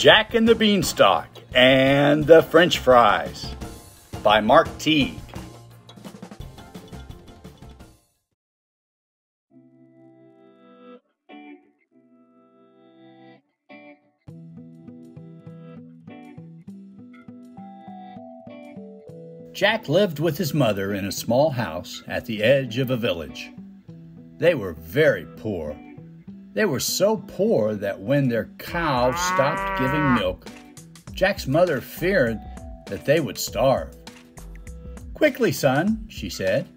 Jack and the Beanstalk and the French Fries by Mark Teague. Jack lived with his mother in a small house at the edge of a village. They were very poor. They were so poor that when their cow stopped giving milk, Jack's mother feared that they would starve. "Quickly, son," she said,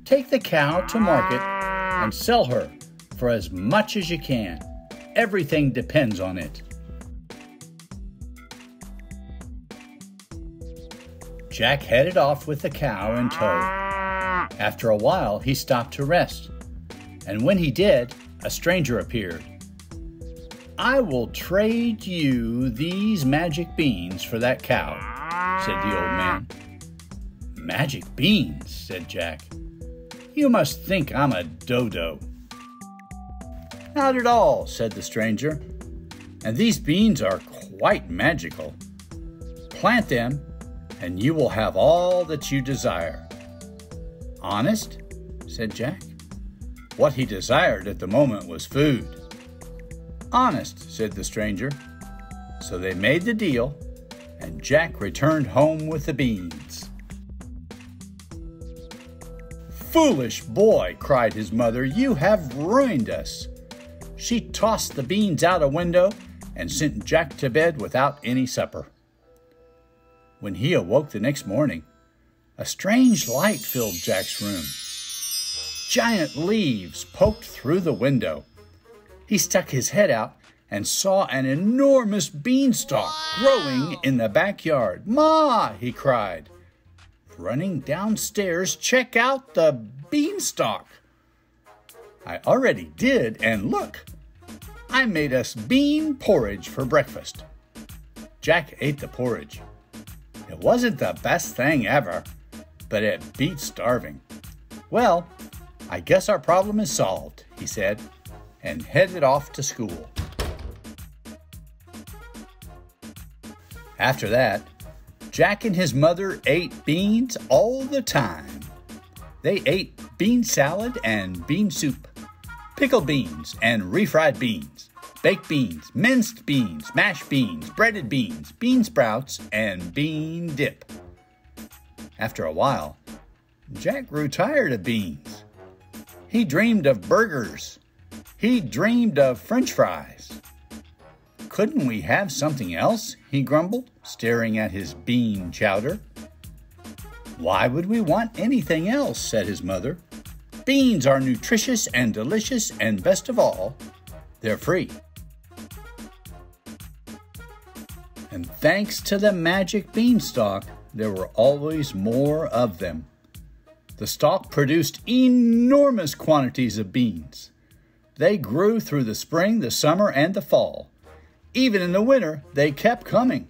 "take the cow to market and sell her for as much as you can. Everything depends on it." Jack headed off with the cow in tow. After a while, he stopped to rest, and when he did, a stranger appeared. "I will trade you these magic beans for that cow," said the old man. "Magic beans," said Jack. "You must think I'm a dodo." "Not at all," said the stranger, "and these beans are quite magical. Plant them, and you will have all that you desire." "Honest?" said Jack. What he desired at the moment was food. "Honest," said the stranger. So they made the deal, and Jack returned home with the beans. "Foolish boy," cried his mother, "you have ruined us." She tossed the beans out a window and sent Jack to bed without any supper. When he awoke the next morning, a strange light filled Jack's room. Giant leaves poked through the window. He stuck his head out and saw an enormous beanstalk growing in the backyard. "Ma!" he cried. Running downstairs, "Check out the beanstalk." "I already did, and look, I made us bean porridge for breakfast." Jack ate the porridge. It wasn't the best thing ever, but it beat starving. "Well, I guess our problem is solved," he said, and headed off to school. After that, Jack and his mother ate beans all the time. They ate bean salad and bean soup, pickled beans and refried beans, baked beans, minced beans, mashed beans, breaded beans, bean sprouts, and bean dip. After a while, Jack grew tired of beans. He dreamed of burgers. He dreamed of French fries. "Couldn't we have something else?" he grumbled, staring at his bean chowder. "Why would we want anything else?" said his mother. "Beans are nutritious and delicious, and best of all, they're free." And thanks to the magic beanstalk, there were always more of them. The stalk produced enormous quantities of beans. They grew through the spring, the summer, and the fall. Even in the winter, they kept coming.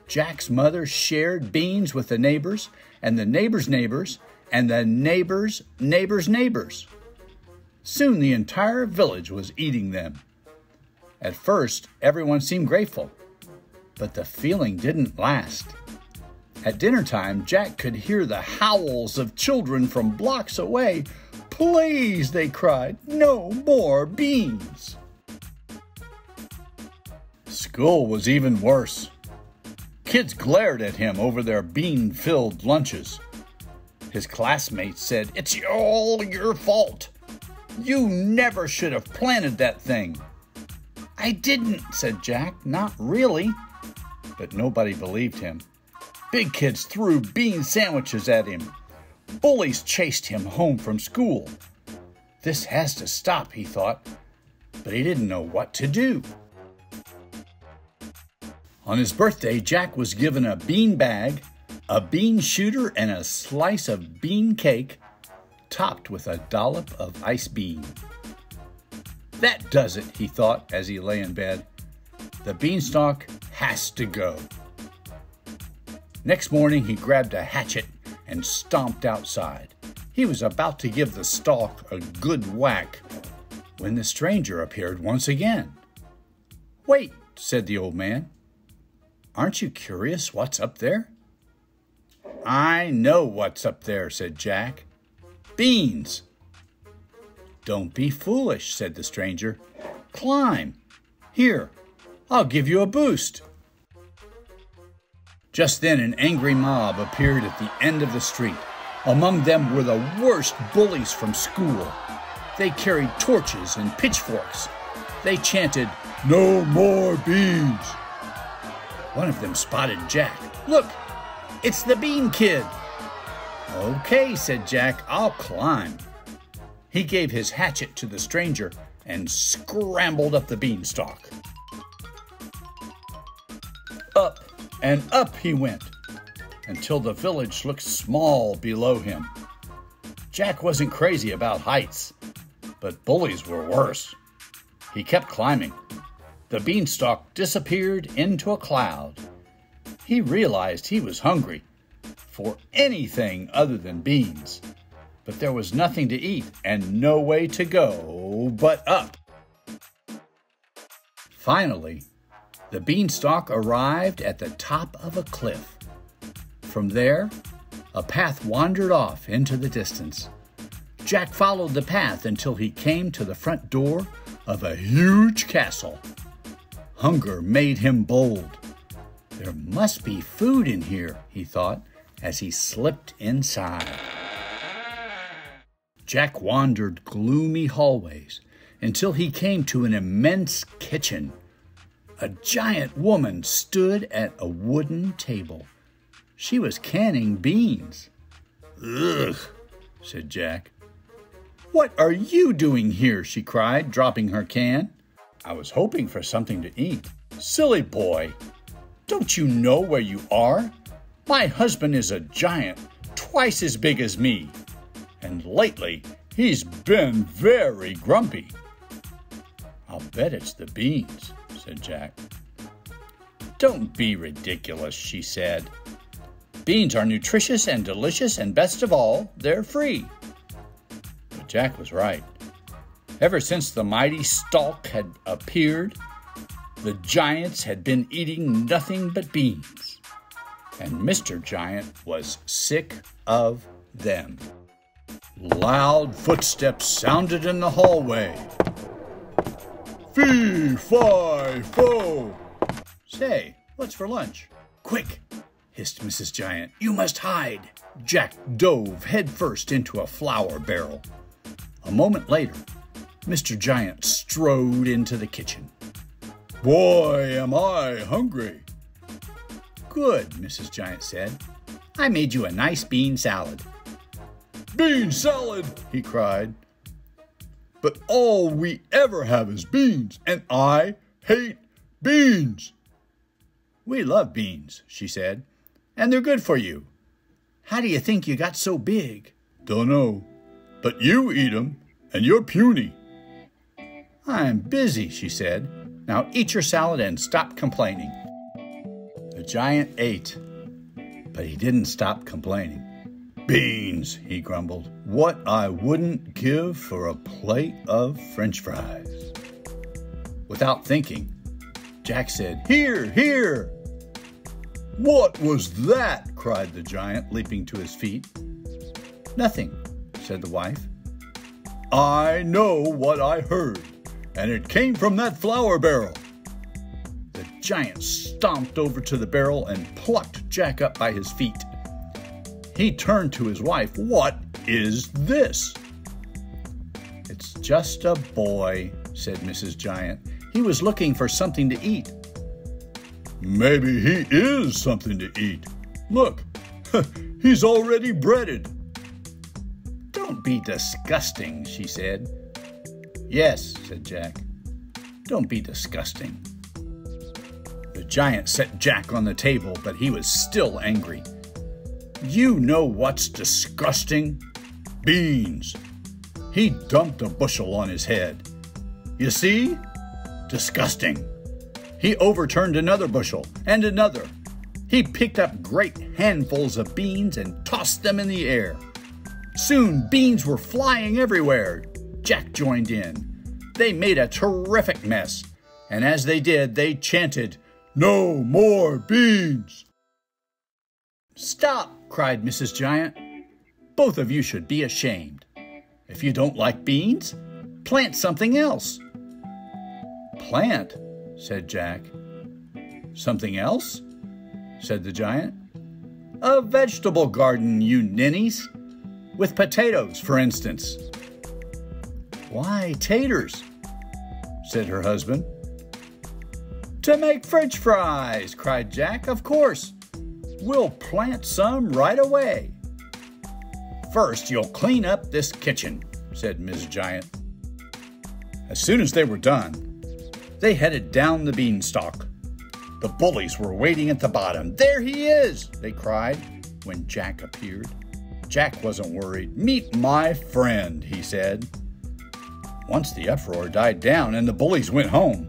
Jack's mother shared beans with the neighbors, and the neighbors' neighbors, and the neighbors' neighbors' neighbors. Soon the entire village was eating them. At first, everyone seemed grateful, but the feeling didn't last. At dinner time, Jack could hear the howls of children from blocks away. "Please," they cried, "no more beans." School was even worse. Kids glared at him over their bean-filled lunches. His classmates said, "It's all your fault. You never should have planted that thing." "I didn't," said Jack, "not really." But nobody believed him. Big kids threw bean sandwiches at him. Bullies chased him home from school. This has to stop, he thought, but he didn't know what to do. On his birthday, Jack was given a bean bag, a bean shooter, and a slice of bean cake topped with a dollop of ice bean. "That does it," he thought as he lay in bed. "The beanstalk has to go." Next morning, he grabbed a hatchet and stomped outside. He was about to give the stalk a good whack when the stranger appeared once again. "Wait," said the old man. "Aren't you curious what's up there?" "I know what's up there," said Jack. "Beans." "Don't be foolish," said the stranger. "Climb. Here, I'll give you a boost." Just then an angry mob appeared at the end of the street. Among them were the worst bullies from school. They carried torches and pitchforks. They chanted, "No more beans." One of them spotted Jack. "Look, it's the Bean Kid." "Okay," said Jack, "I'll climb." He gave his hatchet to the stranger and scrambled up the beanstalk. Up and up he went, until the village looked small below him. Jack wasn't crazy about heights, but bullies were worse. He kept climbing. The beanstalk disappeared into a cloud. He realized he was hungry for anything other than beans, but there was nothing to eat and no way to go but up. Finally, the beanstalk arrived at the top of a cliff. From there, a path wandered off into the distance. Jack followed the path until he came to the front door of a huge castle. Hunger made him bold. There must be food in here, he thought, as he slipped inside. Jack wandered gloomy hallways until he came to an immense kitchen. A giant woman stood at a wooden table. She was canning beans. "Ugh," said Jack. "What are you doing here?" she cried, dropping her can. "I was hoping for something to eat." "Silly boy, don't you know where you are? My husband is a giant, twice as big as me, and lately he's been very grumpy." "I'll bet it's the beans," said Jack. "Don't be ridiculous," she said. "Beans are nutritious and delicious, and best of all, they're free." But Jack was right. Ever since the mighty stalk had appeared, the giants had been eating nothing but beans, and Mr. Giant was sick of them. Loud footsteps sounded in the hallway. "Fee, fi, fo." "Say, what's for lunch?" "Quick," hissed Mrs. Giant. "You must hide." Jack dove headfirst into a flour barrel. A moment later, Mr. Giant strode into the kitchen. "Boy, am I hungry." "Good," Mrs. Giant said. "I made you a nice bean salad." "Bean salad!" he cried. "But all we ever have is beans, and I hate beans." "We love beans," she said, "and they're good for you. How do you think you got so big?" "Dunno, but you eat 'em, and you're puny." "I'm busy," she said. "Now eat your salad and stop complaining." The giant ate, but he didn't stop complaining. "Beans," he grumbled. "What I wouldn't give for a plate of French fries." Without thinking, Jack said, "Here, here." "What was that?" cried the giant, leaping to his feet. "Nothing," said the wife. "I know what I heard, and it came from that flour barrel." The giant stomped over to the barrel and plucked Jack up by his feet. He turned to his wife. "What is this?" "It's just a boy," said Mrs. Giant. "He was looking for something to eat." "Maybe he is something to eat. Look, he's already breaded." "Don't be disgusting," she said. "Yes," said Jack. "Don't be disgusting." The giant set Jack on the table, but he was still angry. "You know what's disgusting? Beans." He dumped a bushel on his head. "You see? Disgusting." He overturned another bushel and another. He picked up great handfuls of beans and tossed them in the air. Soon beans were flying everywhere. Jack joined in. They made a terrific mess, and as they did, they chanted, "No more beans!" "Stop!" cried Mrs. Giant. "Both of you should be ashamed. If you don't like beans, plant something else." "Plant?" said Jack. "Something else?" said the giant. "A vegetable garden, you ninnies. With potatoes, for instance." "Why taters?" said her husband. "To make French fries," cried Jack. "Of course. We'll plant some right away." "First, you'll clean up this kitchen," said Ms. Giant. As soon as they were done, they headed down the beanstalk. The bullies were waiting at the bottom. "There he is!" they cried when Jack appeared. Jack wasn't worried. "Meet my friend," he said. Once the uproar died down and the bullies went home,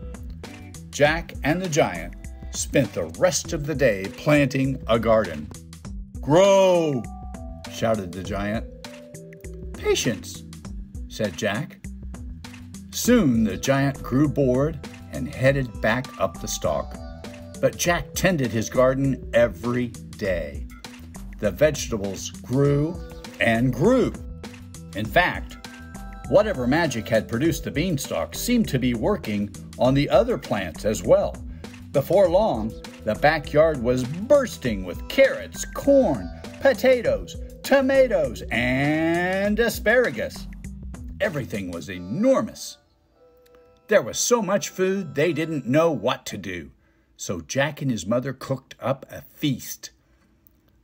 Jack and the giant spent the rest of the day planting a garden. "Grow!" shouted the giant. "Patience," said Jack. Soon the giant grew bored and headed back up the stalk. But Jack tended his garden every day. The vegetables grew and grew. In fact, whatever magic had produced the beanstalk seemed to be working on the other plants as well. Before long, the backyard was bursting with carrots, corn, potatoes, tomatoes, and asparagus. Everything was enormous. There was so much food they didn't know what to do, so Jack and his mother cooked up a feast.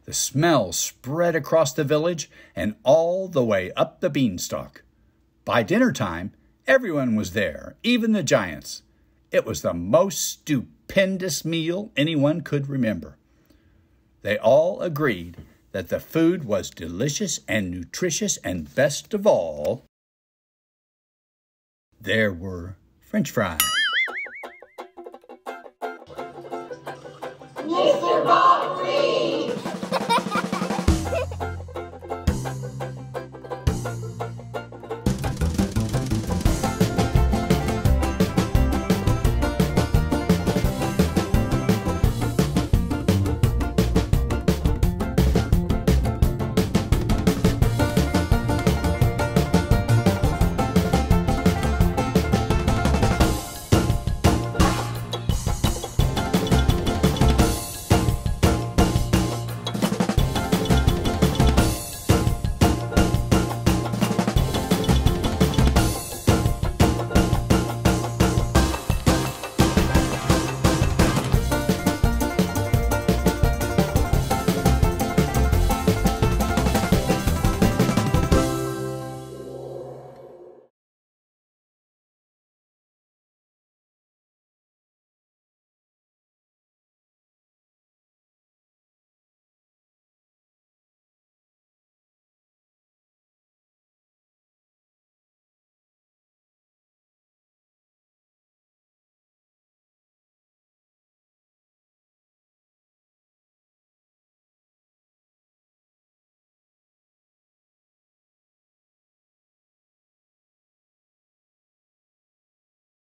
The smell spread across the village and all the way up the beanstalk. By dinner time, everyone was there, even the giants. It was the most stupendous meal anyone could remember. They all agreed that the food was delicious and nutritious, and best of all, there were French fries. Mr. Bob Reed!